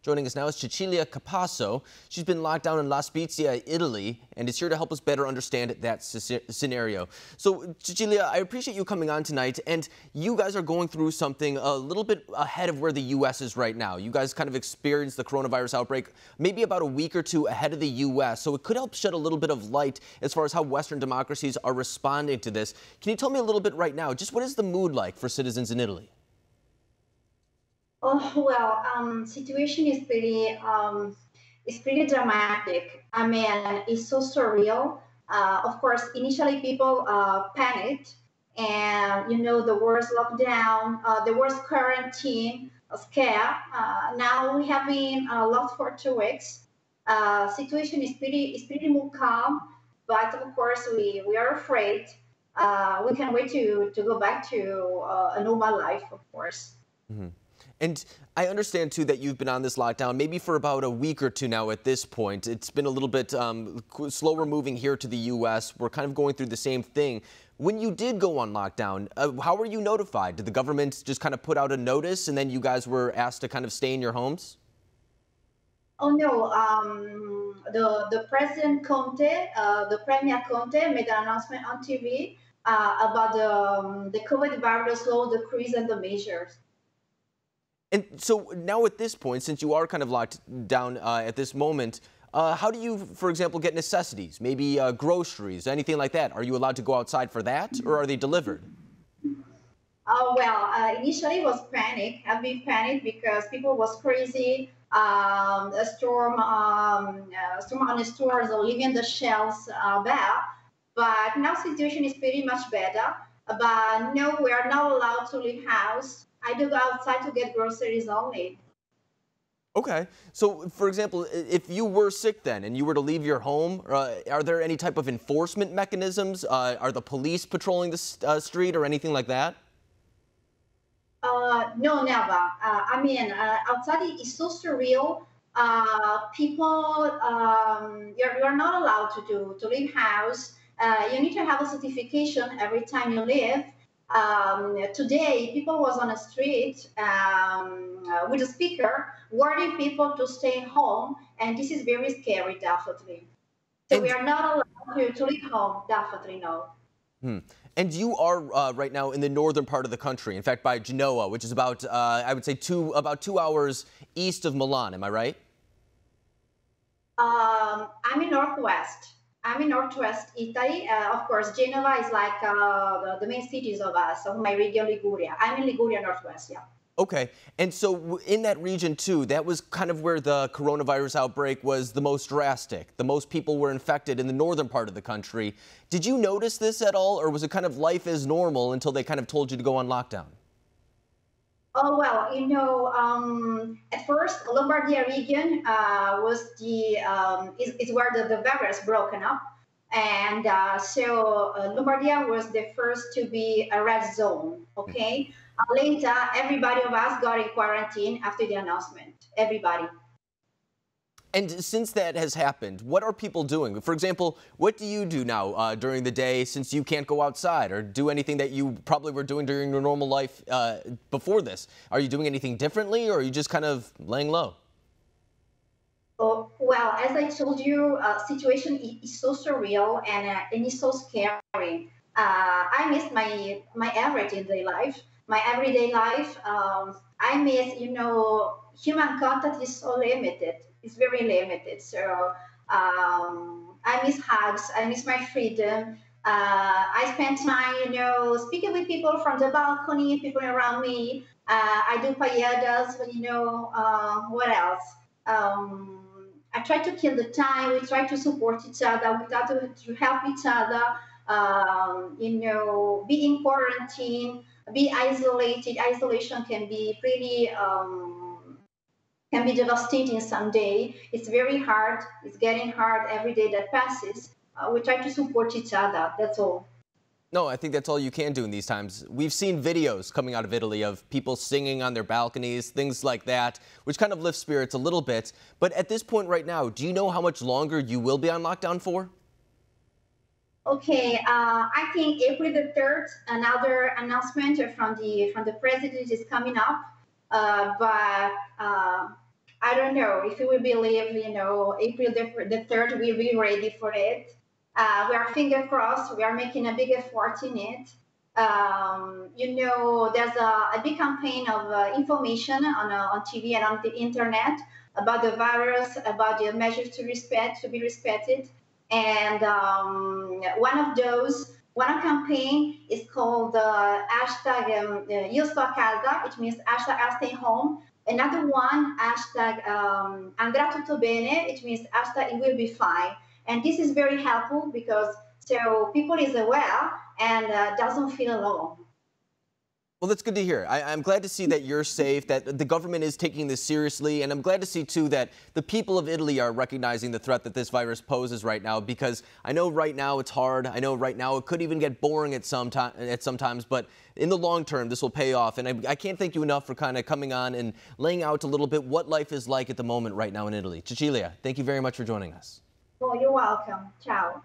Joining us now is Cecilia Capasso. She's been locked down in Spezia, Italy, and is here to help us better understand that scenario. So, Cecilia, I appreciate you coming on tonight, and you guys are going through something a little bit ahead of where the U.S. is right now. You guys kind of experienced the coronavirus outbreak maybe about a week or two ahead of the U.S., so it could help shed a little bit of light as far as how Western democracies are responding to this. Can you tell me a little bit right now, just what is the mood like for citizens in Italy? Oh well, situation is pretty dramatic. I mean, it's so surreal. Of course, initially people panicked, and the worst lockdown, the worst quarantine, scare. Now we have been locked for 2 weeks. Situation is pretty more calm, but of course we are afraid. We can't wait to go back to a normal life, of course. Mhm. And I understand, too, that you've been on this lockdown maybe for about a week or two now at this point. It's been a little bit slower moving here to the U.S. We're kind of going through the same thing. When you did go on lockdown, how were you notified? Did the government just kind of put out a notice and then you guys were asked to kind of stay in your homes? Oh no, the President Conte, the Premier Conte made an announcement on TV about the COVID virus law decrease and the measures. And so now at this point, since you are kind of locked down at this moment, how do you, for example, get necessities, maybe groceries, anything like that? Are you allowed to go outside for that, or are they delivered? Oh well, initially it was panic, heavy panic because people was crazy. A storm on the stores or leaving the shelves bare. But now situation is pretty much better. But no, we are not allowed to leave house. I do go outside to get groceries only. Okay. So, for example, if you were sick then and you were to leave your home, are there any type of enforcement mechanisms? Are the police patrolling the street or anything like that? No, never. Outside is so surreal. People, you're not allowed to leave house. You need to have a certification every time you leave. Today, people was on the street with a speaker warning people to stay home, and this is very scary, definitely. So we And are not allowed to leave home, definitely no. hmm. And you are right now in the northern part of the country, in fact, by Genoa, which is about, I would say, about 2 hours east of Milan. Am I right? I'm in Northwest. I'm in Northwest Italy. Of course, Genova is like the main cities of us, of my region, Liguria. I'm in Liguria, Northwest, yeah. Okay. And so in that region, too, that was kind of where the coronavirus outbreak was the most drastic. The most people were infected in the northern part of the country. Did you notice this at all, or was it kind of life as normal until they kind of told you to go on lockdown? Oh, well, at first, Lombardia region was is where the virus broken up. And Lombardia was the first to be a red zone, okay? Later, everybody of us got in quarantine after the announcement, everybody. And since that has happened, what are people doing? For example, what do you do now during the day since you can't go outside or do anything that you probably were doing during your normal life before this? Are you doing anything differently or are you just kind of laying low? Oh, well, as I told you, situation is so surreal and it's so scary. I miss my everyday life. My everyday life. I miss, human contact is so limited. It's very limited. So I miss hugs. I miss my freedom. I spend time, speaking with people from the balcony, people around me. I do paedas, but what else? I try to kill the time. We try to support each other. We try to help each other. Be in quarantine, be isolated. Isolation can be devastating someday. It's very hard. It's getting hard every day that passes. We try to support each other. That's all. No, I think that's all you can do in these times. We've seen videos coming out of Italy of people singing on their balconies, things like that, which kind of lifts spirits a little bit. But at this point right now, do you know how much longer you will be on lockdown for? Okay, I think April the 3rd, another announcement from the president is coming up. But I don't know if you will believe, April the 3rd, we'll be ready for it. We are finger crossed. We are making a big effort in it. There's a big campaign of information on TV and on the internet about the virus, about the measures to be respected. And one campaign is called hashtag Io sto a casa, which means hashtag I stay home. Another one, hashtag andrà tutto bene, which means hashtag it will be fine. And this is very helpful because so people is aware and doesn't feel alone. Well, that's good to hear. I'm glad to see that you're safe, that the government is taking this seriously, and I'm glad to see, too, that the people of Italy are recognizing the threat that this virus poses right now, because I know right now it's hard. I know right now it could even get boring at sometimes, but in the long term, this will pay off. And I can't thank you enough for kind of coming on and laying out a little bit what life is like at the moment right now in Italy. Cecilia, thank you very much for joining us. Well, you're welcome. Ciao.